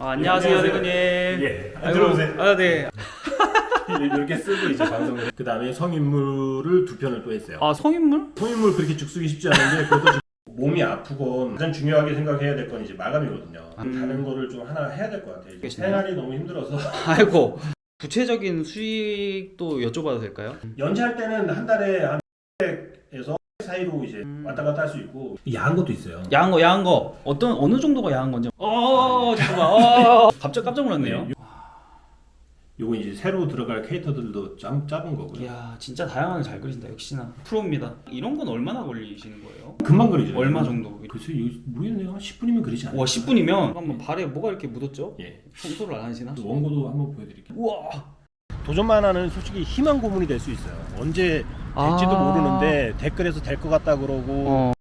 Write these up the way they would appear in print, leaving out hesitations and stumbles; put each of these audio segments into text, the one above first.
안녕하세요, 대표님. 예, 들어오세요. 아, 네. 이렇게 쓰고 이제 방송을. 그 다음에 성인물을 2편을 또 했어요. 아, 성인물? 성인물 그렇게 죽쓰기 쉽지 않은데 그래도 몸이 아프건 가장 중요하게 생각해야 될 건 이제 마감이거든요. 다른 거를 좀 하나 해야 될 것 같아요. 이제 생활이 너무 힘들어서. 아이고. 구체적인 수익도 여쭤봐도 될까요? 연차할 때는 한 달에 한 100에서 사이로 이제 왔다 갔다 할 수 있고 야한 것도 있어요. 야한 거. 어느 정도가 야한 건지. 잠깐만. 갑자기 깜짝 놀랐네요. 요거 이제 새로 들어갈 캐릭터들도 짱 짜본 거고요. 이야, 진짜 다양하게 잘 그리신다. 역시나 프로입니다. 이런 건 얼마나 걸리시는 거예요? 금방 그리죠. 얼마 정도? 글쎄 모르겠네요. 한 10분이면 그리지 않아요? 와, 10분이면 잠깐만, 발에 뭐가 이렇게 묻었죠? 예. 청소를 안 하시나? 원고도 한번 보여드릴게요. 우와. 도전만 하는 솔직히 희망 고문이 될 수 있어요. 언제 될지도 모르는데 댓글에서 될 것 같다 그러고.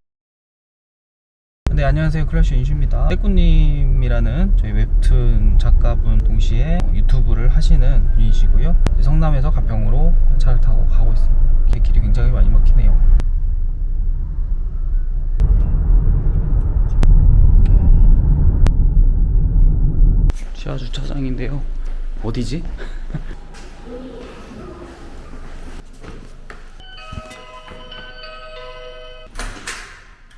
네, 안녕하세요. 클래시 인슈입니다. 떼꾸님이라는 저희 웹툰 작가분 동시에 유튜브를 하시는 분이시고요. 성남에서 가평으로 차를 타고 가고 있습니다. 길이 굉장히 많이 막히네요. 지하 주차장인데요. 어디지?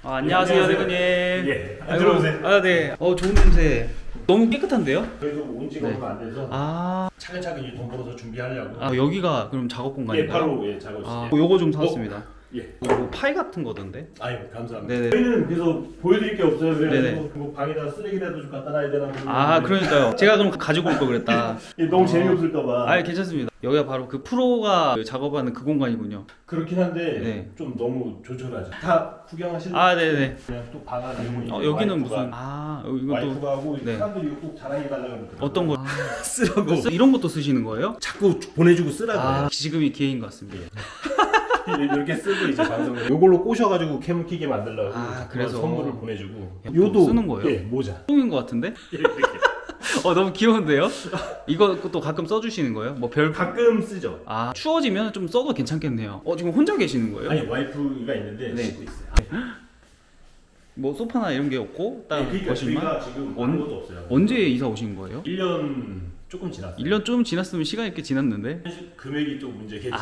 안녕하세요, 대표님. 예, 들어오세요. 아, 네. 좋은 냄새. 너무 깨끗한데요? 그래도 온 지가 얼마 안 돼서 차근차근 이제 돈 벌어서 준비하려고. 여기가 그럼 작업 공간인가요? 예, 바로 작업실이에요. 요거 좀 사왔습니다. 예. 이거 파이 같은 거던데? 아유, 감사합니다. 네네. 저희는 그래서 보여드릴 게 없어요. 네네. 그래서 뭐 방에다 쓰레기라도 좀 갖다 놔야 되나. 그러니까요. 제가 그럼 가지고 올 걸 그랬다. 너무 재미없을까봐. 괜찮습니다. 여기가 바로 그 프로가 작업하는 그 공간이군요. 그렇긴 한데 네. 좀 너무 조촐하죠. 다 구경하실래요? 네네. 그냥 또 방 안에 여기는 무슨 이것도 와이프가 하고 네. 사람들이 이거 꼭 자랑해달라고 그러더라고요. 어떤 거 쓰라고. 이런 것도 쓰시는 거예요? 자꾸 보내주고 쓰라고. 지금이 기회인 것 같습니다. 이렇게 쓰고 이제 방송을 요걸로 꼬셔가지고 캠을 키게 만들려고 그래서 선물을 보내주고 요도 쓰는 거예요? 예, 모자 똥인 것 같은데? 이렇게 너무 귀여운데요? 이거 또 가끔 써주시는 거예요? 뭐 별 가끔 쓰죠. 추워지면 좀 써도 괜찮겠네요. 지금 혼자 계시는 거예요? 아니 와이프가 있는데 네. 씻고 있어요. 뭐 소파나 이런 게 없고 딱 그러니까 거실만? 저희가 지금 아무것도 없어요. 언제 이사 오신 거예요? 1년 조금 지났어요. 1년 좀 지났으면 시간이 꽤 지났는데. 사실 금액이 좀 문제겠죠. 이게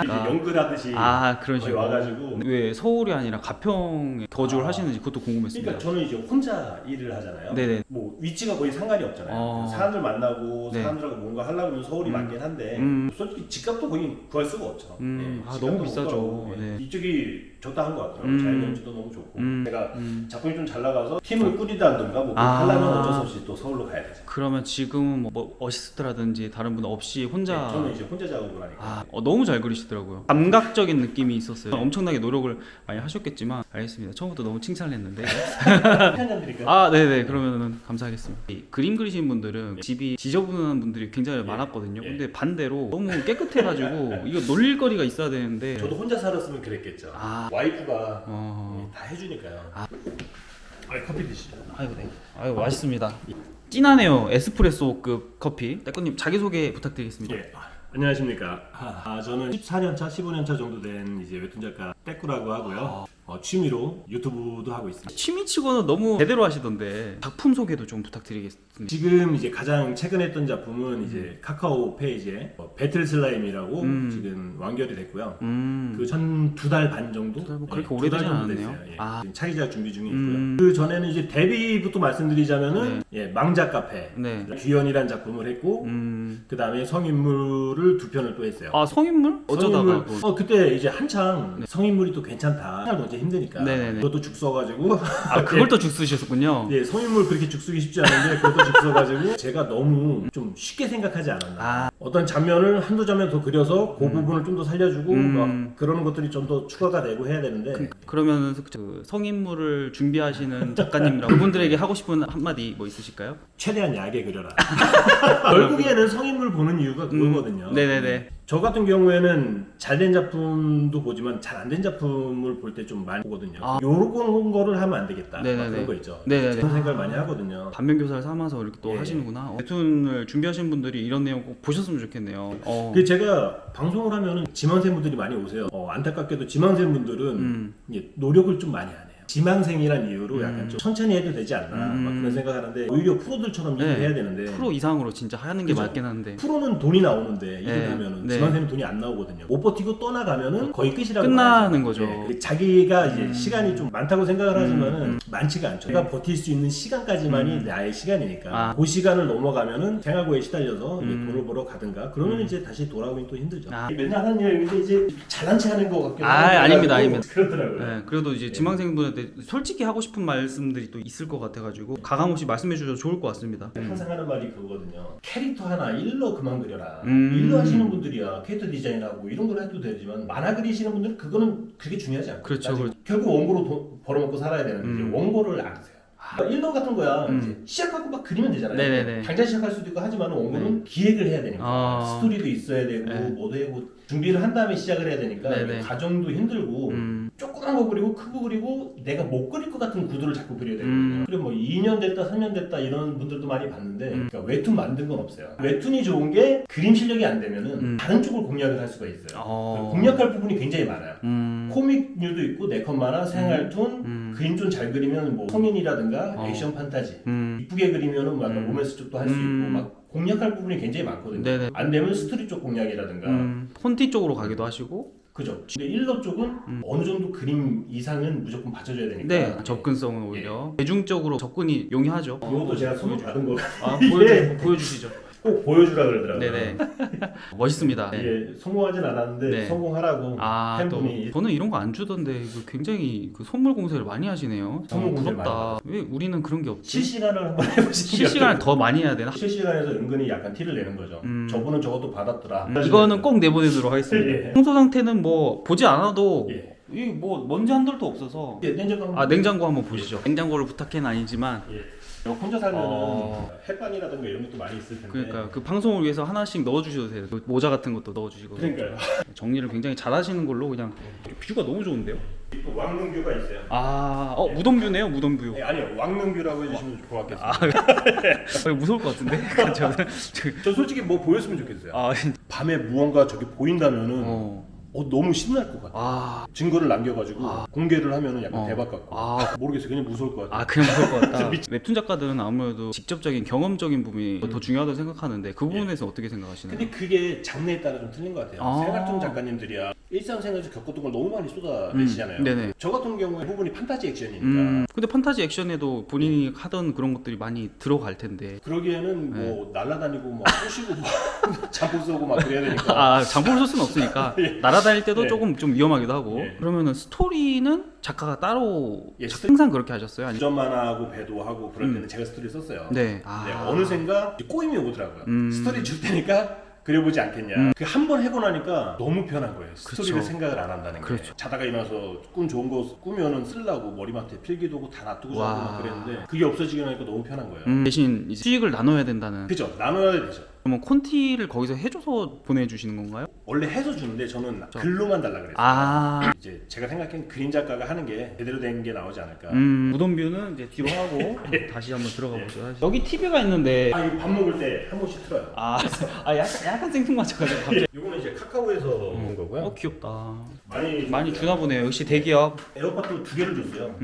그러니까. 연근하듯이 그런 식으로 와가지고. 왜 서울이 아니라 가평에 거주를 하시는지 그것도 궁금했습니다. 그러니까 저는 이제 혼자 일을 하잖아요. 네네. 뭐 위치가 거의 상관이 없잖아요. 사람들 만나고 네. 사람들하고 뭔가 하려면 서울이 맞긴 한데 솔직히 집값도 거의 구할 수가 없죠. 너무 비싸죠. 네. 이쪽이 적당한 것 같더라고요. 자연경치도 너무 좋고 제가 작품이 좀 잘 나가서 팀을 꾸리다든가 뭐 하려면 어쩔 수 없이 또 서울로 가야 되죠. 그러면 지금은 뭐 어시스트라든지 다른 분 없이 혼자 네, 저는 이제 혼자 작업을 하니까 너무 잘 그리시더라고요. 감각적인 느낌이 있었어요. 엄청나게 노력을 많이 하셨겠지만 알겠습니다. 처음부터 너무 칭찬을 했는데 편견들이니까. 네네. 그러면은 감사하겠습니다. 이 그림 그리시는 분들은 집이 지저분한 분들이 굉장히 많았거든요. 근데 반대로 너무 깨끗해가지고 이거 놀릴 거리가 있어야 되는데 저도 혼자 살았으면 그랬겠죠. 와이프가 다 해주니까요. 커피 드시죠. 네. 맛있습니다. 진하네요. 에스프레소급 커피. 떼꾸님 자기소개 부탁드리겠습니다. 예. 안녕하십니까. 저는 14년차, 15년차 정도 된 이제 웹툰 작가 떼꾸라고 하고요. 취미로 유튜브도 하고 있습니다. 취미치고는 너무 제대로 하시던데 작품 소개도 좀 부탁드리겠습니다. 지금 이제 가장 최근에 했던 작품은 이제 카카오 페이지에 배틀 슬라임이라고 지금 완결이 됐고요. 그 전 2달 반 정도? 뭐 그렇게 오래되지 않았네요. 지금 차기작 준비 중에 있고요. 그 전에는 이제 데뷔부터 말씀드리자면은 망작 카페 귀연이란 작품을 했고 그 다음에 성인물을 2편을 또 했어요. 성인물? 어쩌다가 그때 이제 한창 성인물이 또 괜찮다. 하나도 이제 힘드니까 그것도 죽 써가지고 그걸 또 죽 쓰셨군요. 예, 성인물 그렇게 죽 쓰기 쉽지 않은데 그것도 죽 써가지고 제가 너무 좀 쉽게 생각하지 않았나. 어떤 장면을 한두 장면 더 그려서 그 부분을 좀 더 살려주고 막 그러는 것들이 좀 더 추가가 되고 해야 되는데 그러면 그 성인물을 준비하시는 작가님이랑 그분들에게 하고 싶은 한마디 뭐 있으실까요? 최대한 야하게 그려라. 결국에는 성인물 보는 이유가 그거거든요. 네네네. 저 같은 경우에는 잘된 작품도 보지만 잘 안 된 작품을 볼 때 좀 많이 보거든요. 요런 거를 하면 안 되겠다. 그런 거 있죠. 그런 생각을 많이 하거든요. 반면교사를 삼아서 이렇게 또 하시는구나. 웹툰을 준비하시는 분들이 이런 내용 꼭 보셨으면 좋겠네요. 그 제가 방송을 하면은 지망생분들이 많이 오세요. 안타깝게도 지망생분들은 이제 노력을 좀 많이 안 해요. 지망생이란 이유로 약간 좀 천천히 해도 되지 않나 막 그런 생각하는데 오히려 프로들처럼 일을 네. 해야 되는데 프로 이상으로 진짜 하는 게 그죠? 맞긴 한데 프로는 돈이 나오는데 네. 일을 하면은 네. 지망생은 돈이 안 나오거든요. 못 버티고 떠나가면은 거의 끝이라고 끝나는 봐야죠. 거죠. 네. 자기가 이제 시간이 좀 많다고 생각을 하지만은 많지가 않죠. 내가 버틸 수 있는 시간까지만이 나의 시간이니까 아. 그 시간을 넘어가면은 생활고에 시달려서 이제 돈을 벌어 가든가 그러면 이제 다시 돌아오긴 또 힘들죠. 아. 맨날 하는 얘기인데 이제 잘난 체 하는 것 같기도 아, 하고 아닙니다, 그래가지고 아닙니다. 그렇더라고요. 네, 그래도 이제 지망생분한테 솔직히 하고 싶은 말씀들이 또 있을 것 같아가지고 가감없이 말씀해 주셔도 좋을 것 같습니다. 항상 하는 말이 그거거든요. 캐릭터 하나 일러 그만 그려라. 음. 일러 하시는 분들이야 캐릭터 디자인하고 이런 걸 해도 되지만 만화 그리시는 분들은 그거는 그게 중요하지 않고 그렇죠, 그렇죠. 결국 원고로 돈 벌어먹고 살아야 되는데 이제 원고를 안 쓰세요. 그러니까 일러 같은 거야 이제 시작하고 막 그리면 되잖아요. 네네네. 당장 시작할 수도 있고 하지만 원고는 기획을 해야 되니까 아. 스토리도 있어야 되고 네. 뭐도 하고 준비를 한 다음에 시작을 해야 되니까 네네. 과정도 힘들고 조그만 거 그리고 크고 그리고 내가 못 그릴 것 같은 구도를 자꾸 그려야 되거든요. 그리고 뭐 2년 됐다 3년 됐다 이런 분들도 많이 봤는데 그러니까 웹툰 만든 건 없어요. 웹툰이 좋은 게 그림 실력이 안 되면은 다른 쪽을 공략을 할 수가 있어요. 공략할 부분이 굉장히 많아요. 코믹류도 있고 네컷 만화, 생활툰, 그림 좀 잘 그리면 뭐 성인이라든가 액션 판타지 이쁘게 그리면은 뭐 약간 로맨스 쪽도 할 수 있고 막 공략할 부분이 굉장히 많거든요. 네네. 안 되면 스토리 쪽 공략이라든가 폰티 쪽으로 가기도 하시고 그죠. 근데 일러 쪽은 어느 정도 그림 이상은 무조건 받쳐줘야 되니까. 네, 접근성은 오히려 대중적으로 접근이 용이하죠. 이것도 제가 선물 받은 거. 아, 이게 보여주시죠. 꼭 보여주라 그러더라고요. 네네. 멋있습니다. 네. 이게 성공하진 않았는데 네. 성공하라고 아, 또 팬분이 저는 이런 거 안 주던데 굉장히 그 선물 공세를 많이 하시네요. 선물 공세를 부럽다. 왜 우리는 그런 게 없지? 실시간을 한번 해보시죠. 실시간을 더 많이 해야 되나? 실시간에서 은근히 약간 티를 내는 거죠. 저분은 저것도 받았더라. 이거는 꼭 내보내도록 하겠습니다. 예. 평소 상태는 뭐 보지 않아도 예. 이 뭐 먼지 한 돌도 없어서. 예, 냉장고 한번 아, 냉장고 한번 보시죠. 냉장고를 부탁해는 아니지만 예. 이거 혼자 살면은 햇반이라든가 이런 것도 많이 있을 텐데. 그러니까 그 방송을 위해서 하나씩 넣어주셔도 돼요. 그 모자 같은 것도 넣어주시고. 그러니까요. 정리를 굉장히 잘하시는 걸로 그냥 뷰가 너무 좋은데요. 또 왕릉뷰가 있어요. 아, 무덤뷰네요, 무덤뷰. 예, 아니요, 왕릉뷰라고 해주시면 고맙겠습니다. 무서울 것 같은데. 저 솔직히 뭐 보였으면 좋겠어요. 아, 밤에 무언가 저기 보인다면은 너무 신날 것 같아요. 아, 증거를 남겨가지고 공개를 하면은 약간 대박 같고 아. 모르겠어요. 그냥 무서울 것 같아요. 그냥 무서울 것 같다. 웹툰 작가들은 아무래도 직접적인 경험적인 부분이 더 중요하다고 생각하는데 그 부분에서 어떻게 생각하시나요? 근데 그게 장르에 따라 좀 틀린 것 같아요. 아. 생활툰 작가님들이야 일상생활에서 겪었던 걸 너무 많이 쏟아내시잖아요. 네네. 저 같은 경우에 부분이 판타지 액션이니까 근데 판타지 액션에도 본인이 하던 그런 것들이 많이 들어갈 텐데. 그러기에는 뭐 날아다니고 막 쏘시고 막 잠포 쏘고 막 그래야 되니까 아, 장볼 쏠 수는 없으니까 날아다닐 때도 예. 조금 좀 위험하기도 하고. 예. 그러면은 스토리는 작가가 따로 예, 항상 그렇게 하셨어요? 아니면? 주전 만화하고 배도 하고 그럴 때는 제가 스토리 썼어요. 네. 네, 어느샌가 꼬임이 오더라고요. 스토리 줄 테니까 그려보지 않겠냐. 그 한 번 해고 나니까 너무 편한 거예요. 스토리를 그렇죠. 생각을 안 한다는 게. 그렇죠. 자다가 일어나서 꿈 좋은 거 꾸면은 쓰려고 머리맡에 필기도 하고 다 놔두고 자고 와. 막 그랬는데 그게 없어지고 나니까 너무 편한 거예요. 대신 이제 수익을 나눠야 된다는. 그죠? 나눠야 되죠. 그러면 콘티를 거기서 해줘서 보내주시는 건가요? 원래 해서 주는데 저는 글로만 달라 그랬어요. 아, 이제 제가 생각엔 그림 작가가 하는 게 제대로 된 게 나오지 않을까. 무덤뷰는 이제 뒤로 하고 다시 한번 들어가 보죠. 여기 TV가 있는데. 이거 밥 먹을 때 한 번씩 틀어요. 약간 생뚱맞춰가지고 갑자기. 이거는 이제 카카오에서 온 거고요. 귀엽다. 많이 주나 보네요. 역시 대기업. 에어팟도 2개를 줬어요.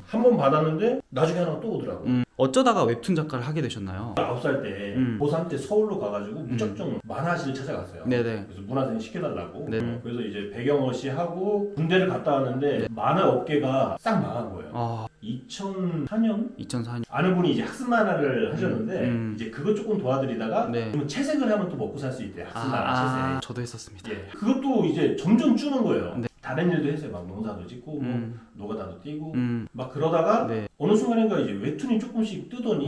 한 번 받았는데 나중에 하나 또 오더라고. 어쩌다가 웹툰 작가를 하게 되셨나요? 9살 때 고3 때 서울로 가가지고 무작정 만화실을 찾아갔어요. 네네. 그래서 문화생 시켜달라고. 네. 그래서 이제 배경어시 하고 군대를 갔다 왔는데 만화 업계가 싹 망한 거예요. 2004년 2004년. 아는 분이 이제 학습 만화를 하셨는데 이제 그거 조금 도와드리다가 네. 그러면 채색을 하면 또 먹고 살 수 있대. 학습 만화 채색. 저도 했었습니다. 예. 그것도 이제 점점 주는 거예요. 네. 다른 일도 했어요. 막 농사도 짓고 뭐 노가다도 뛰고 음. 막 그러다가 네. 어느 순간인가 이제 웹툰이 조금씩 뜨더니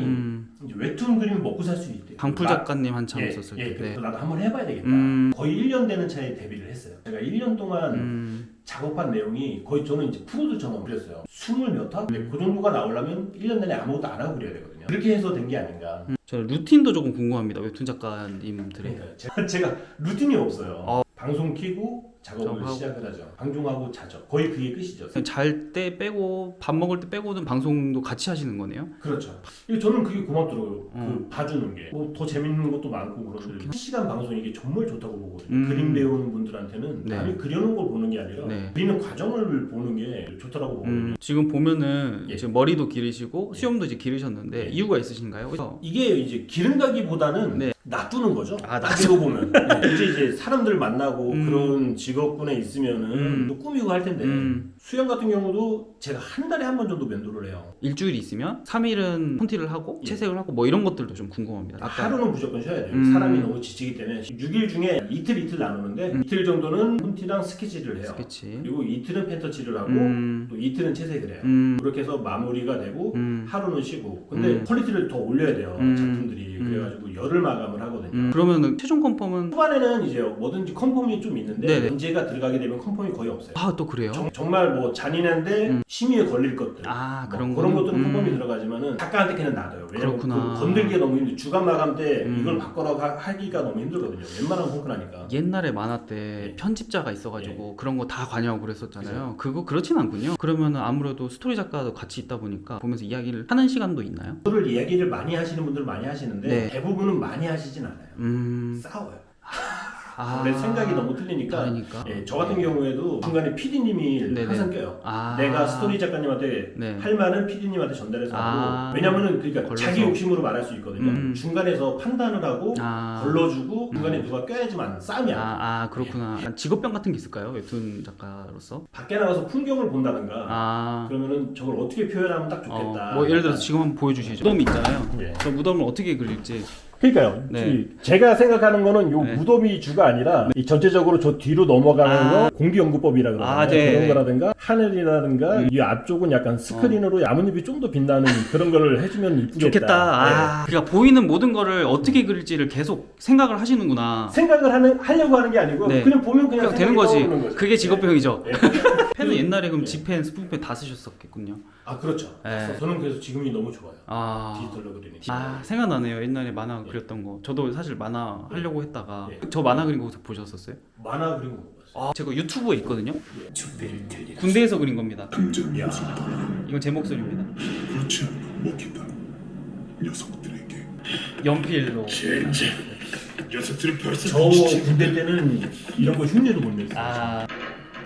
이제 웹툰 그림 먹고 살 수 있대요. 강풀 작가님 한참 예, 있었을 때. 예, 네. 그래서 나도 한번 해봐야 되겠다. 거의 1년 되는 차에 데뷔를 했어요. 제가 1년 동안 작업한 내용이 거의 저는 이제 프로들처럼 그렸어요. 20몇 화? 근데 그 정도가 나오려면 1년 내내 아무것도 안 하고 그려야 되거든요. 그렇게 해서 된 게 아닌가. 저 루틴도 조금 궁금합니다. 웹툰 작가님들의. 그러니까 제가 루틴이 없어요. 방송 키고 작업을 작업하고. 시작을 하죠. 방종하고 자죠. 거의 그게 끝이죠. 잘 때 빼고 밥 먹을 때 빼고는 방송도 같이 하시는 거네요? 그렇죠. 저는 그게 고맙더라고요. 어. 그 봐주는 게. 뭐 더 재밌는 것도 많고 그런데 실시간 방송 이게 정말 좋다고 보거든요. 음. 그림 배우는 분들한테는 네. 남이 그려놓은 걸 보는 게 아니라 네. 그리는 과정을 보는 게 좋더라고 보거든요. 지금 보면은 예. 지금 머리도 기르시고 예. 수염도 이제 기르셨는데 예. 이유가 있으신가요? 그래서 이게 이제 기른다기보다는 네. 놔두는 거죠. 아, 놔두고 보면 이제 사람들 만나고 음. 그런 직업군에 있으면은 또 꾸미고 할 텐데 수영 같은 경우도 제가 한 달에 한 번 정도 면도를 해요. 일주일 있으면 3일은 폰티를 하고 예. 채색을 하고 뭐 이런 것들도 좀 궁금합니다. 아까 하루는 무조건 쉬어야 돼요. 음. 사람이 너무 지치기 때문에 6일 중에 이틀 나누는데 이틀 정도는 폰티랑 스케치를 해요. 스케치. 그리고 이틀은 펜터칠을 하고 음. 또 이틀은 채색을 해요. 음. 그렇게 해서 마무리가 되고 음. 하루는 쉬고 근데 퀄리티를 더 올려야 돼요. 작품들이. 그래가지고 열흘 마감을 하거든요. 그러면은 최종 컨펌은 초반에는 이제 뭐든지 컨펌이 좀 있는데 네네. 문제가 들어가게 되면 컨펌이 거의 없어요. 아 또 그래요? 정말 뭐 잔인한데 심의에 걸릴 것들 아, 뭐 그런 그런 거는? 것들은 컨펌이 들어가지만은 작가한테 그냥 놔둬요. 왜냐면 그렇구나. 그 건들기가 너무 힘들어. 주간 마감 때 이걸 바꿔라고 하기가 너무 힘들거든요. 웬만하면 홈크라니까. 옛날에 만화 때 예. 편집자가 있어가지고 그런 거 다 관여하고 그랬었잖아요. 그거 그렇진 않군요. 그러면은 아무래도 스토리 작가도 같이 있다 보니까 보면서 이야기를 하는 시간도 있나요? 그거를 이야기를 많이 하시는 분들 많이 하시는데 네. 대부분은 많이 하시진 않아요. 싸워요. 아, 내 생각이 너무 틀리니까. 다르니까. 예, 저 같은 경우에도 중간에 PD님이 네네. 항상 껴요. 아. 내가 스토리 작가님한테 네. 할 말은 PD님한테 전달해서 하고 아. 왜냐면은 그러니까 걸러서. 자기 욕심으로 말할 수 있거든요. 중간에서 판단을 하고 아. 걸러주고 중간에 누가 껴야지만 싸움이 안 돼요. 아 그렇구나. 약간 직업병 같은 게 있을까요? 웹툰 작가로서? 밖에 나가서 풍경을 본다든가 아. 그러면은 저걸 어떻게 표현하면 딱 좋겠다. 뭐 예를 들어서 지금 한번 보여주시죠. 무덤이 있잖아요. 예. 저 무덤을 어떻게 그릴지. 그러니까요. 네. 제가 생각하는 거는 요 네. 무덤이 주가 아니라 이 전체적으로 저 뒤로 넘어가는 거 공기연구법이라 그러잖아요. 아, 네. 그런 거라든가 하늘이라든가 이 앞쪽은 약간 스크린으로 나뭇잎이 좀 더 빛나는 그런 거를 해주면 이쁘겠다. 좋겠다. 아, 네. 그러니까 보이는 모든 거를 어떻게 그릴지를 계속 생각을 하시는구나. 생각을 하려고 하는 게 아니고 네. 그냥 보면 그냥 그냥 되는 거지. 떠오르는 거죠. 그게 직업병이죠. 네. 펜은 옛날에 그럼 지펜, 스푼펜 다 쓰셨었겠군요. 아 그렇죠. 네. 저는 그래서 지금이 너무 좋아요. 아. 디지털로 그리니. 아 생각나네요. 옛날에 만화 그렸던 거. 저도 사실 만화 하려고 했다가 예. 저 만화 그린 거 보셨었어요? 만화 그린 거 못 봤어요. 아 제가 유튜브에 있거든요. 준비를 들리라. 군대에서 그린 겁니다. 당장 녀석들 이건 제 목소리입니다. 그렇지 않으면 먹힌다. 녀석들에게 연필로. 젠장. 녀석들은 벌써 저 군대 때는 이런 거 흉내도 못 냈어요. 아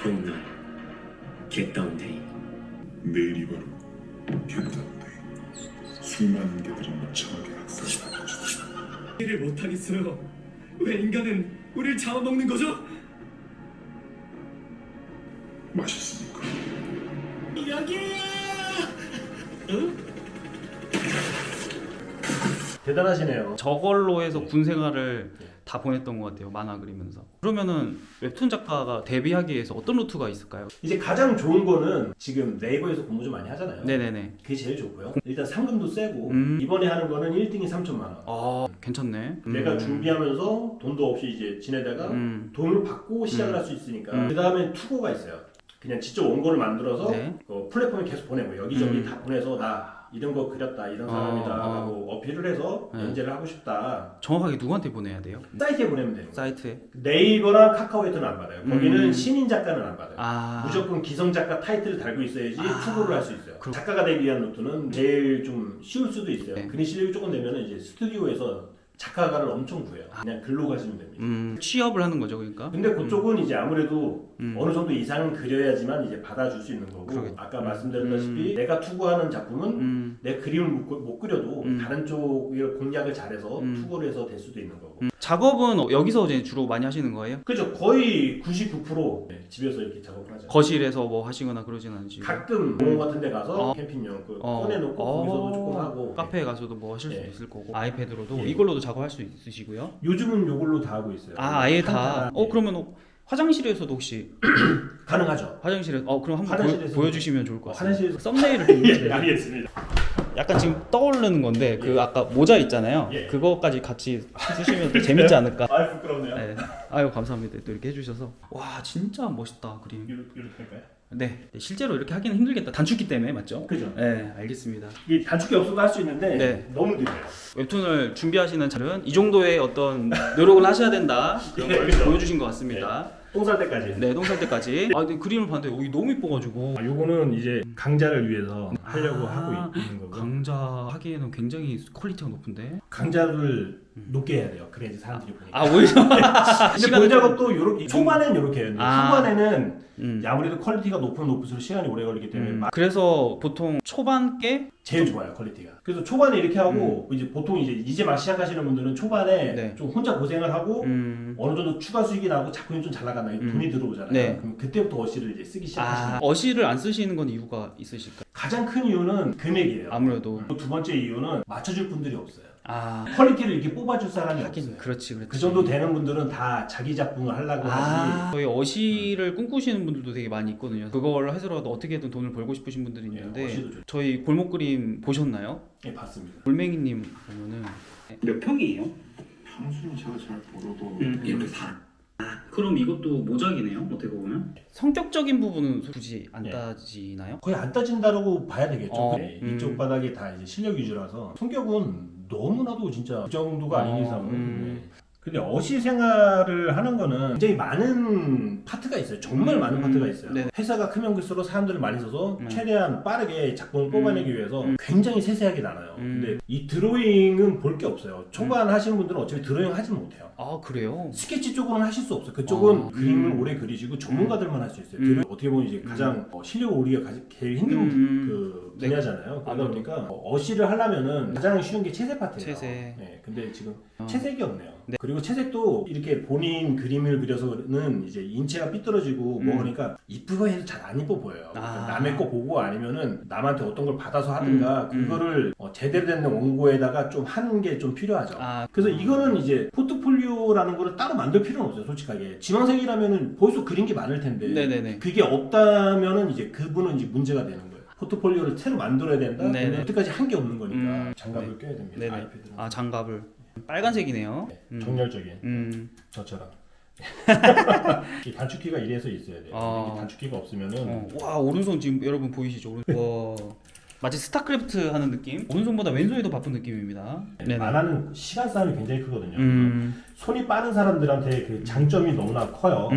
병문 겟다운데이. 내일이 바로 겟다운데이. 수많은 개들이 무참하게 학살당했다. 일을 못 하겠어요. 왜 인간은 우리를 잡아먹는 거죠? 맛있으니까. 여기야! 대단하시네요. 저걸로 해서 군 생활을 다 보냈던 것 같아요. 만화 그리면서. 그러면은 웹툰 작가가 데뷔하기 위해서 어떤 루트가 있을까요? 이제 가장 좋은 거는 지금 네이버에서 공부 좀 많이 하잖아요. 네네네. 그게 제일 좋고요. 일단 상금도 세고 음. 이번에 하는 거는 1등이 3천만 원. 아 괜찮네. 내가 준비하면서 돈도 없이 이제 지내다가 돈을 받고 시작을 할 수 있으니까 그 다음에 투고가 있어요. 그냥 직접 원고를 만들어서 네. 플랫폼에 계속 보내고 여기저기 다 보내서 나 이런 거 그렸다 이런 사람이다 하고 어필을 해서 네. 연재를 하고 싶다. 정확하게 누구한테 보내야 돼요? 사이트에 보내면 돼요. 사이트에? 네이버랑 카카오에서는 안 받아요. 거기는 신인 작가는 안 받아요. 아 무조건 기성 작가 타이틀을 달고 있어야지 투고를 할 수 있어요. 그렇- 작가가 되기 위한 루트는 제일 좀 쉬울 수도 있어요. 네. 글이 실력이 조금 되면 이제 스튜디오에서 작가가를 엄청 구해요. 그냥 글로 가시면 됩니다. 취업을 하는 거죠, 그러니까. 근데 그쪽은 이제 아무래도 어느 정도 이상은 그려야지만 이제 받아줄 수 있는 거고 그러겠- 아까 말씀드렸다시피 내가 투고하는 작품은 내 그림을 못 그려도 다른 쪽을 공략을 잘해서 투고를 해서 될 수도 있는 거고 작업은 여기서 이제 주로 많이 하시는 거예요? 그죠. 거의 99% 집에서 이렇게 작업을 하죠. 거실에서 뭐 하시거나 그러진 않으시고. 가끔 공원 같은 데 가서 캠핑용 어. 꺼내놓고 거기서도 조금 하고 카페에 가서도 뭐 하실 수도 예. 있을 거고 아이패드로도 예. 이걸로도 작업할 수 있으시고요. 요즘은 요걸로 다 하고 있어요. 아 아예 다. 예. 그러면 화장실에서도 혹시 가능하죠. 화장실에 그럼 한번 화장실에서 보여주시면 좋을 것 같아요. 화장실에서 썸네일을 좀 해야 예, 돼요. 알겠습니다. 약간 지금 떠오르는 건데 그 아까 모자 있잖아요. 예. 그거까지 같이 쓰시면 또 재밌지 않을까. 아 부끄럽네요. 네. 아유 감사합니다. 또 이렇게 해주셔서 와 진짜 멋있다 그림. 이렇게 할까요? 네 실제로 이렇게 하기는 힘들겠다. 단축키 때문에 맞죠? 그죠. 네 알겠습니다. 이 단축키 없어도 할 수 있는데 네. 너무 느려요. 웹툰을 준비하시는 자는 이 정도의 어떤 노력을 하셔야 된다 그런 걸 그렇죠. 보여주신 것 같습니다. 똥 쌀 때까지. 네, 똥 살 때까지. 아, 근데 그림을 봤는데 여기 너무 이뻐가지고. 요거는 이제 강자를 위해서 하려고 하고 있는 거고. 강자 하기에는 굉장히 퀄리티가 높은데. 강자를 높게 해야 돼요. 그래야지 사람들이 보니까. 아, 오히려. 근데 본 작업도 요렇게 초반에는 요렇게 해요. 근데 아. 후반에는 음. 아무래도 퀄리티가 높으면 높을수록 시간이 오래 걸리기 때문에 그래서 보통 초반 게 제일 좋아요, 퀄리티가. 그래서 초반에 이렇게 하고 이제 보통 이제 막 시작하시는 분들은 초반에 네. 좀 혼자 고생을 하고 어느 정도 추가 수익이 나고 작품이 좀 잘 나간다. 돈이 들어오잖아요. 네. 그럼 그때부터 어시를 이제 쓰기 시작하시는 거예요. 어시를 안 쓰시는 건 이유가 있으실까요? 가장 큰 이유는 금액이에요. 아무래도. 두 번째 이유는 맞춰줄 분들이 없어요. 아, 퀄리티를 이렇게 뽑아줄 사람이 하긴 없어요. 그렇지. 그 정도 되는 분들은 다 자기 작품을 하려고 하지. 저희 어시를 꿈꾸시는 분들도 되게 많이 있거든요. 그걸 해서라도 어떻게든 돈을 벌고 싶으신 분들이 있는데 어시도 좋죠. 저희 골목 그림 보셨나요? 네, 봤습니다. 골맹이님 보면은 몇 평이에요? 평소에 제가 잘 벌어도 이렇게 그럼 이것도 모작이네요. 어떻게 보면. 성격적인 부분은 굳이 안 예. 따지나요? 거의 안 따진다라고 봐야 되겠죠. 네, 음. 이쪽 바닥이 다 이제 실력 위주라서 성격은 너무나도 진짜 그 정도가 아닌 이상은. 네. 근데 어시 생활을 하는 거는 굉장히 많은 파트가 있어요. 정말 많은 파트가 있어요. 네. 회사가 크면 클수록 사람들을 많이 써서 최대한 빠르게 작품을 뽑아내기 위해서 굉장히 세세하게 나눠요. 근데 이 드로잉은 볼 게 없어요. 초반 하시는 분들은 어차피 드로잉 하지 못해요. 아, 그래요? 스케치 쪽으로는 하실 수 없어요. 그쪽은 아, 그림을 오래 그리시고 전문가들만 할 수 있어요. 드로잉 어떻게 보면 이제 가장 실력을 오르기가 제일 힘든 그 네. 분야잖아요. 그러다 보니까 어시를 하려면은 가장 쉬운 게 채색 파트예요. 채색. 네, 근데 지금 채색이 없네요. 네. 그리고 채색도 이렇게 본인 그림을 그려서는 이제 인체가 삐뚤어지고 뭐 그러니까 이쁘고 해도 잘 안 이뻐 보여요. 그러니까 남의 거 보고 아니면은 남한테 어떤 걸 받아서 하든가 그거를 제대로 된 원고에다가 좀 하는 게 좀 필요하죠. 그래서 이거는 이제 포트폴리오라는 거를 따로 만들 필요는 없어요. 솔직하게 지망생이라면은 벌써 그린 게 많을 텐데 네네네. 그게 없다면은 이제 그분은 이제 문제가 되는 거예요. 포트폴리오를 새로 만들어야 된다. 네네. 여태까지 한 게 없는 거니까 장갑을 껴야 됩니다. 네네. 아이패드는. 아, 장갑을. 빨간색이네요. 정렬적인 저처럼 이 단축키가 이래서 있어야 돼요. 이 단축키가 없으면은 와, 오른손 지금 여러분 보이시죠? 와, 마치 스타크래프트 하는 느낌? 오른손보다 왼손이 더 바쁜 느낌입니다. 네네. 만화는 시간 싸움이 굉장히 크거든요. 손이 빠른 사람들한테 그 장점이 너무나 커요.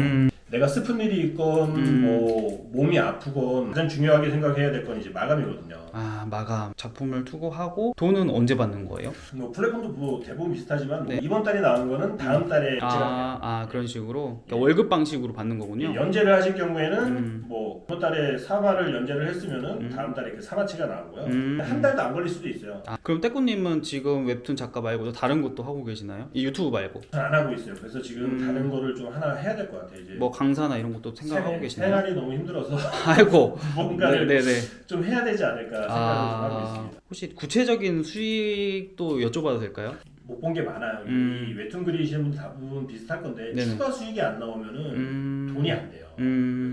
내가 슬픈 일이 있건 뭐 몸이 아프건 가장 중요하게 생각해야 될 건 이제 마감이거든요. 아, 마감. 작품을 투고하고 돈은 언제 받는 거예요? 뭐 플랫폼도 뭐 대부분 비슷하지만 뭐 네. 이번 달에 나온 거는 다음 달에 제가 그런 식으로 그러니까 월급 방식으로 받는 거군요. 연재를 하실 경우에는 뭐 이번 달에 4화를 연재를 했으면은 다음 달에 그 4화치가 나오고요. 한 달도 안 걸릴 수도 있어요. 그럼 떼꾸님은 지금 웹툰 작가 말고도 다른 것도 하고 계시나요? 이 유튜브 말고? 안 하고 있어요. 그래서 지금 다른 거를 좀 하나 해야 될 것 같아요. 이제 뭐 강사나 이런 것도 생각하고 계시나요? 생활이 너무 힘들어서 아이고. 뭔가를 네네. 좀 해야 되지 않을까 생각을 좀 하고 있습니다. 혹시 구체적인 수익도 여쭤봐도 될까요? 못 본 게 많아요. 이 웹툰 그리시는 분들 대부분 비슷할 건데 네네. 추가 수익이 안 나오면은 돈이 안 돼요.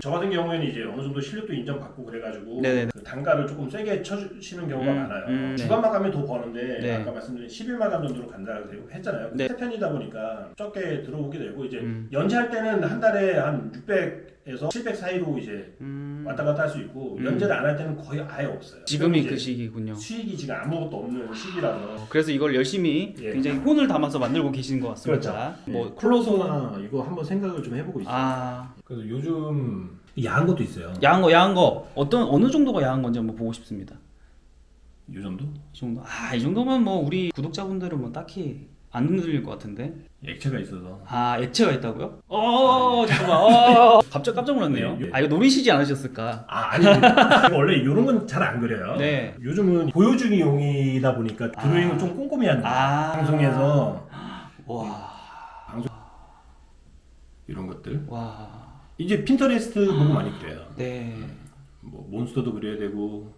저 같은 경우에는 이제 어느 정도 실력도 인정받고 그래가지고 네네네. 그 단가를 조금 세게 쳐주시는 경우가 많아요. 네. 주간 마감이 더 버는데 네. 아까 말씀드린 10일 마감 정도로 간다고 했잖아요. 네. 세 편이다 보니까 적게 들어오게 되고 이제 연재할 때는 한 달에 한 600에서 700 사이로 이제 왔다 갔다 할 수 있고 연재를 안 할 때는 거의 아예 없어요. 지금이 이제 그 시기군요. 수익이 지금 아무것도 없는 시기라서 그래서 이걸 열심히 예. 굉장히 혼을 담아서 만들고 계시는 것 같습니다. 그렇죠. 뭐 클로소나 이거 한번 생각을 좀 해보고 있어요. 그래서 요즘 야한 것도 있어요. 야한 거 어느 정도가 야한 건지 한번 보고 싶습니다. 이 정도? 이 정도? 이 정도면 뭐 우리 구독자분들은 뭐 딱히 안 흔들릴 것 같은데. 액체가 있어서. 액체가 있다고요? 잠깐만. 갑자기 깜짝 놀랐네요. 예. 이거 노리시지 않으셨을까? 아닙니다. 원래 이런 건 잘 안 그려요. 네. 요즘은 보여주기용이다 보니까 드로잉을 좀 꼼꼼히 하는 거예요. 방송에서 와. 이런 것들. 와. 이제 핀터레스트 보고 많이 그려요. 네. 뭐 몬스터도 그려야 되고.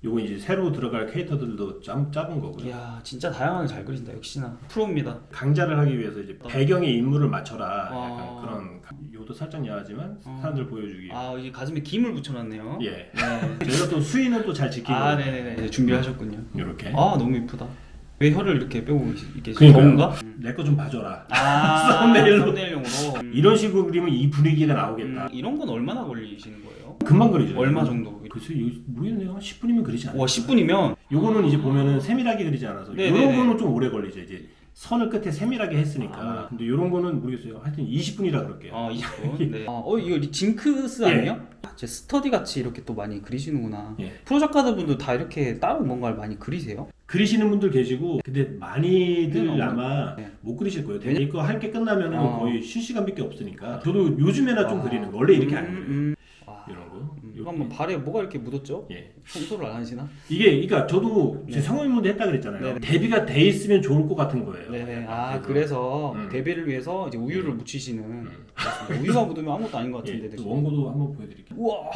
요거 이제 새로 들어갈 캐릭터들도 작은 거고요. 이야, 진짜 다양하게 잘 그린다. 역시나 프로입니다. 강좌를 하기 위해서 이제 배경에 인물을 맞춰라. 와. 약간 그런 요도 살짝 야하지만 사람들 보여주기. 이제 가슴에 김을 붙여놨네요. 예. 네. 저희가 또 수위는 또 잘 지키고. 네네네. 이제 준비하셨군요. 이렇게. 너무 이쁘다. 왜 혀를 이렇게 빼고 계시지? 그러니까요. 더운가? 내 거 좀 봐줘라. 썸네일용으로. 이런 식으로 그리면 이 분위기가 나오겠다. 이런 건 얼마나 걸리시는 거예요? 금방 그리죠. 얼마 정도? 글쎄, 모르겠네요. 한 10분이면 그리지 않아요. 와, 10분이면? 요거는 이제 보면은 세밀하게 그리지 않아서 네네네. 이런 거는 좀 오래 걸리죠. 이제 선을 끝에 세밀하게 했으니까. 근데 이런 거는 모르겠어요. 하여튼 20분이라 그럴게요. 20분. 네. 이거 징크스 아니에요? 제 스터디 같이 이렇게 또 많이 그리시는구나. 예. 프로 작가들 분들 다 이렇게 따로 뭔가를 많이 그리세요? 그리시는 분들 계시고, 근데 많이들 없는 아마 네. 못 그리실 거예요. 이거 할 게 끝나면은 거의 쉴 시간밖에 없으니까. 저도 요즘에나 좀 그리는 거. 원래 이렇게 안 그려요. 이런 거. 한번 발에 뭐가 이렇게 묻었죠? 예. 청소를 안 하시나? 이게 그러니까 저도 네. 제 성형문도 했다 그랬잖아요. 네네. 대비가 돼 있으면 좋을 것 같은 거예요. 네네. 그래서 대비를 위해서 이제 우유를 묻히시는. 그렇습니다. 우유가 묻으면 아무것도 아닌 것 같은데. 예. 원고도 한번 보여드릴게요. 우와.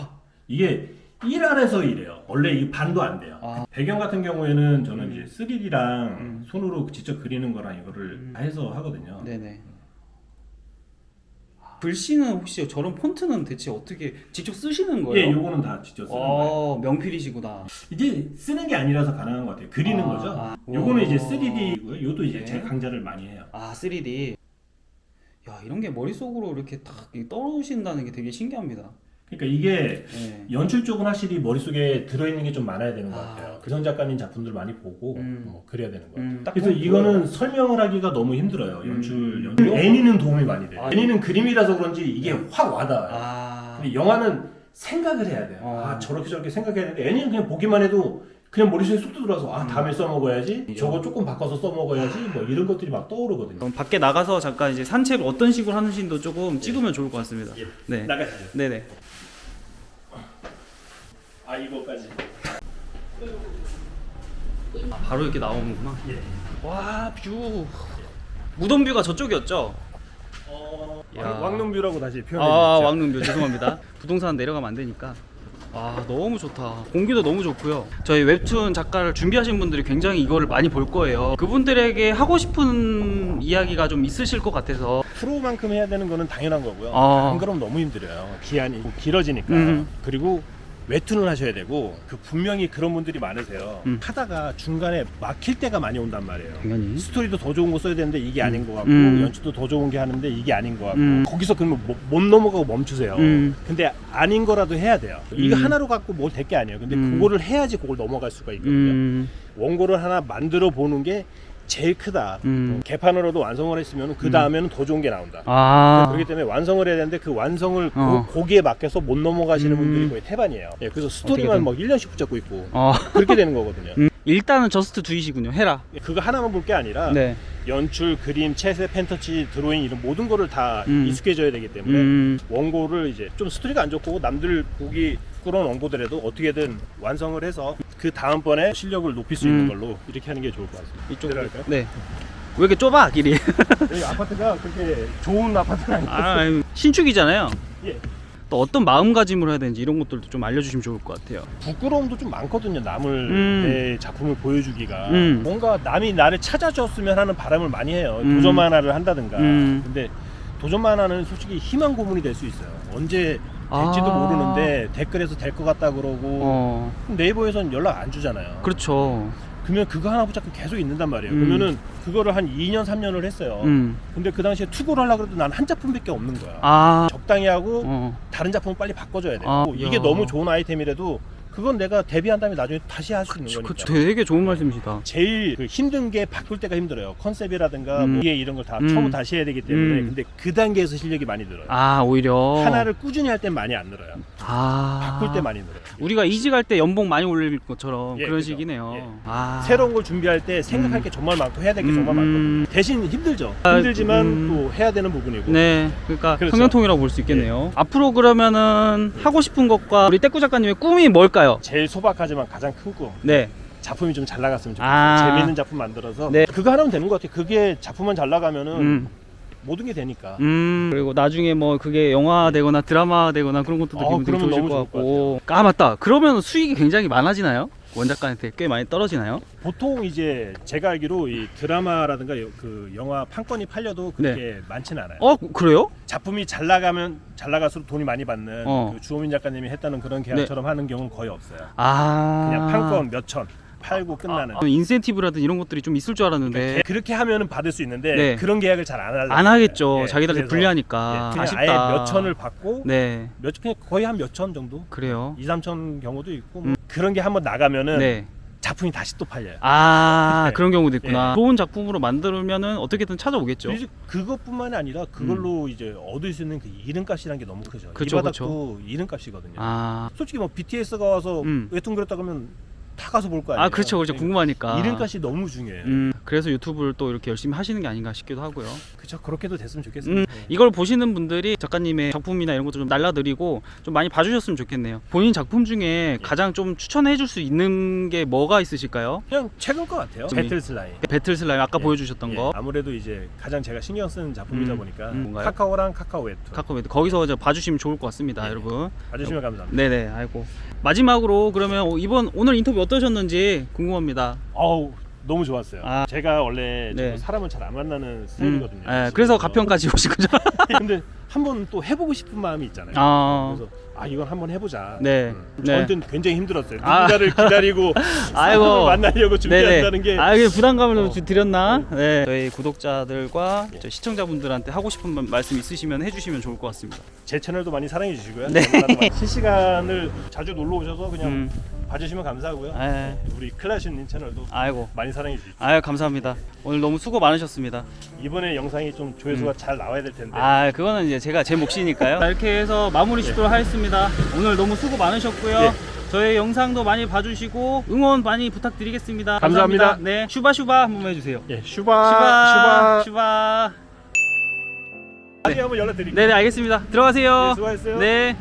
이게 1알에서 이래요. 원래 이 반도 안 돼요. 배경 같은 경우에는 저는 이제 3D랑 손으로 직접 그리는 거랑 이거를 다 해서 하거든요. 네네. 글씨는 혹시 저런 폰트는 대체 어떻게 직접 쓰시는 거예요? 예, 요거는 다 직접 쓰는 거예요. 명필이시구나. 이제 쓰는 게 아니라서 가능한 것 같아요. 그리는 거죠. 요거는 이제 3D고요. 요도 이제 네. 제가 강좌를 많이 해요. 3D. 야, 이런 게 머릿속으로 이렇게 딱 떠오르신다는 게 되게 신기합니다. 그러니까 이게 네. 연출 쪽은 확실히 머릿속에 들어있는 게 좀 많아야 되는 것 같아요. 그전 작가님 작품들 많이 보고 뭐 그래야 되는 거예요. 딱 그래서 보면 이거는 설명을 하기가 너무 힘들어요. 연출. 애니는 도움이 많이 돼요. 애니는 그림이라서 그런지 이게 확 와닿아요. 근데 영화는 생각을 해야 돼요. 저렇게 생각해야 되는데 애니는 그냥 보기만 해도 그냥 머릿속에 쏙 들어와서 다음에 써먹어야지, 저거 조금 바꿔서 써먹어야지, 뭐 이런 것들이 막 떠오르거든요. 그럼 밖에 나가서 잠깐 이제 산책을 어떤 식으로 하는지도 조금 찍으면 좋을 것 같습니다. 예. 네. 나가시죠. 네네. 이거까지. 바로 이렇게 나오는구나. 예. 와, 뷰. 무덤뷰가 저쪽이었죠? 야. 왕릉뷰라고 다시 표현해 주시죠. 왕릉뷰 죄송합니다. 부동산 내려가면 안 되니까. 너무 좋다. 공기도 너무 좋고요. 저희 웹툰 작가를 준비하신 분들이 굉장히 이거를 많이 볼 거예요. 그분들에게 하고 싶은 이야기가 좀 있으실 것 같아서. 프로만큼 해야 되는 거는 당연한 거고요. 안 그러면 너무 힘들어요. 기한이 길어지니까. 그리고 웹툰을 하셔야 되고, 분명히 그런 분들이 많으세요. 하다가 중간에 막힐 때가 많이 온단 말이에요. 당연히. 스토리도 더 좋은 거 써야 되는데 이게 아닌 것 같고, 연출도 더 좋은 게 하는데 이게 아닌 것 같고, 거기서 그러면 못 넘어가고 멈추세요. 근데 아닌 거라도 해야 돼요. 이거 하나로 갖고 뭘 될 게 아니에요. 근데 그거를 해야지 그걸 넘어갈 수가 있거든요. 원고를 하나 만들어 보는 게 제일 크다. 개판으로도 완성을 했으면 그 다음에는 더 좋은 게 나온다. 그렇기 때문에 완성을 해야 되는데 그 완성을 거기에 맡겨서 못 넘어가시는 분들이 거의 태반이에요. 예, 그래서 스토리만 막 1년씩 붙잡고 있고 그렇게 되는 거거든요. 일단은 저스트 두이시군요. 해라. 그거 하나만 볼 게 아니라 네. 연출, 그림, 채색, 펜터치, 드로잉 이런 모든 거를 다 익숙해져야 되기 때문에 원고를 이제 좀 스토리가 안 좋고 남들 보기 부끄러운 원고들에도 어떻게든 완성을 해서 그 다음번에 실력을 높일 수 있는 걸로 이렇게 하는 게 좋을 것 같습니다. 이쪽으로 할까요? 네. 왜 이렇게 좁아 길이? 여기 아파트가 그렇게 좋은 아파트는 아니에요. 신축이잖아요. 예. 또 어떤 마음가짐으로 해야 되는지 이런 것들도 좀 알려주시면 좋을 것 같아요. 부끄러움도 좀 많거든요. 남을 내 작품을 보여주기가 뭔가 남이 나를 찾아줬으면 하는 바람을 많이 해요. 도전 만화를 한다든가. 근데 도전 만화는 솔직히 희망 고문이 될 수 있어요. 언제 될지도 모르는데 댓글에서 될 것 같다 그러고 네이버에선 연락 안 주잖아요. 그렇죠. 그러면 그거 하나 붙잡고 계속 있는단 말이에요. 그러면은 그거를 한 2년 3년을 했어요. 근데 그 당시에 투고를 하려고 해도 난 한 작품밖에 없는 거야. 적당히 하고 다른 작품을 빨리 바꿔줘야 돼. 이게 너무 좋은 아이템이라도 그건 내가 데뷔한 다음에 나중에 다시 할 수 있는 거니까. 그렇죠. 되게 좋은 말씀이시다. 제일 힘든 게 바꿀 때가 힘들어요. 컨셉이라든가 이게 이런 걸 다 처음 다시 해야 되기 때문에. 근데 그 단계에서 실력이 많이 늘어요. 오히려 하나를 꾸준히 할 땐 많이 안 늘어요. 바꿀 때 많이 늘어요. 우리가 이직할 때 연봉 많이 올릴 것처럼 그런 그죠. 식이네요. 예. 새로운 걸 준비할 때 생각할 게 정말 많고 해야 될 게 정말 많거든요. 대신 힘들죠. 힘들지만 또 해야 되는 부분이고. 네, 그러니까 그렇죠. 평행통이라고 볼 수 있겠네요. 앞으로 그러면은 하고 싶은 것과 우리 떼꾸 작가님의 꿈이 뭘까요? 제일 소박하지만 가장 큰 꿈. 네. 작품이 좀 잘 나갔으면 좋겠어요. 재미있는 작품 만들어서 네. 그거 하나면 되는 것 같아요. 그게 작품만 잘 나가면은 모든 게 되니까. 그리고 나중에 뭐 그게 영화 되거나 드라마 되거나 그런 것도 기분 되게 그러면 좋으실 너무 것 좋을 것 같고. 맞다. 그러면 수익이 굉장히 많아지나요? 원작가한테 꽤 많이 떨어지나요? 보통 이제 제가 알기로 이 드라마라든가 그 영화 판권이 팔려도 그렇게 많지는 않아요. 그래요? 작품이 잘 나갈수록 돈이 많이 받는 그 주호민 작가님이 했다는 그런 계약처럼 하는 경우는 거의 없어요. 그냥 판권 몇 천 팔고 끝나는. 인센티브라든 이런 것들이 좀 있을 줄 알았는데. 그렇게 하면은 받을 수 있는데 그런 계약을 잘 안 하겠죠. 예, 자기들한테 불리하니까. 그냥 아쉽다. 아예 몇 천을 받고 그냥 거의 한 몇 천 정도. 그래요. 2, 3천 경우도 있고 그런 게 한번 나가면은 작품이 다시 또 팔려요. 아 네. 그런 경우도 있구나. 예. 좋은 작품으로 만들면은 어떻게든 찾아오겠죠. 그리고 그것뿐만이 아니라 그걸로 이제 얻을 수 있는 그 이름값이라는 게 너무 크죠. 그쵸, 이 바닥도 이름값이거든요. 아, 솔직히 뭐 BTS가 와서 웹툰 그렸다 그러면 다 가서 볼 거 아니에요. 아 그렇죠, 그렇죠. 궁금하니까. 이름값이 너무 중요해요. 그래서 유튜브를 또 이렇게 열심히 하시는 게 아닌가 싶기도 하고요. 그렇죠. 그렇게도 됐으면 좋겠습니다. 네. 이걸 보시는 분들이 작가님의 작품이나 이런 것도 좀 날라드리고 좀 많이 봐주셨으면 좋겠네요. 본인 작품 중에 가장 좀 추천해줄 수 있는 게 뭐가 있으실까요? 그냥 최근 것 같아요. 좀 배틀 슬라임. 배틀 슬라임 아까 예. 보여주셨던 예. 거. 아무래도 이제 가장 제가 신경 쓰는 작품이다 보니까 뭔가요? 카카오랑 카카오 웹툰 카카오메드 거기서 이제 봐주시면 좋을 것 같습니다, 예. 여러분. 봐주시면 감사합니다. 네네, 아이고. 마지막으로 그러면 오늘 인터뷰 어떠셨는지 궁금합니다. 어우 너무 좋았어요. 아. 제가 원래 네. 좀 사람을 잘 안 만나는 스타일이거든요. 예, 그래서 가평까지 오신 거죠? 근데 한번 또 해보고 싶은 마음이 있잖아요. 아. 그래서 이건 한번 해보자. 네. 네. 저한테는 굉장히 힘들었어요. 아. 누군가를 기다리고 아이고. 사람을 만나려고 준비한다는 게 아, 이게 부담감을 좀 드렸나? 네. 저희 구독자들과 저 시청자분들한테 하고 싶은 말씀 있으시면 해주시면 좋을 것 같습니다. 제 채널도 많이 사랑해 주시고요. 네. 실시간을 자주 놀러 오셔서 그냥 봐주시면 감사하고요. 네. 우리 클라시님 채널도 아이고. 많이 사랑해 주십시오. 아유, 감사합니다. 오늘 너무 수고 많으셨습니다. 이번에 영상이 좀 조회수가 잘 나와야 될 텐데. 아, 그거는 이제 제가 제 몫이니까요. 자, 이렇게 해서 마무리 짓도록 하겠습니다. 오늘 너무 수고 많으셨고요. 예. 저희 영상도 많이 봐주시고 응원 많이 부탁드리겠습니다. 감사합니다. 네, 슈바슈바 한번 해주세요. 예, 슈바. 슈바. 나중에 한번 연락드릴게요. 네네, 알겠습니다. 들어가세요. 네, 수고하셨어요. 네.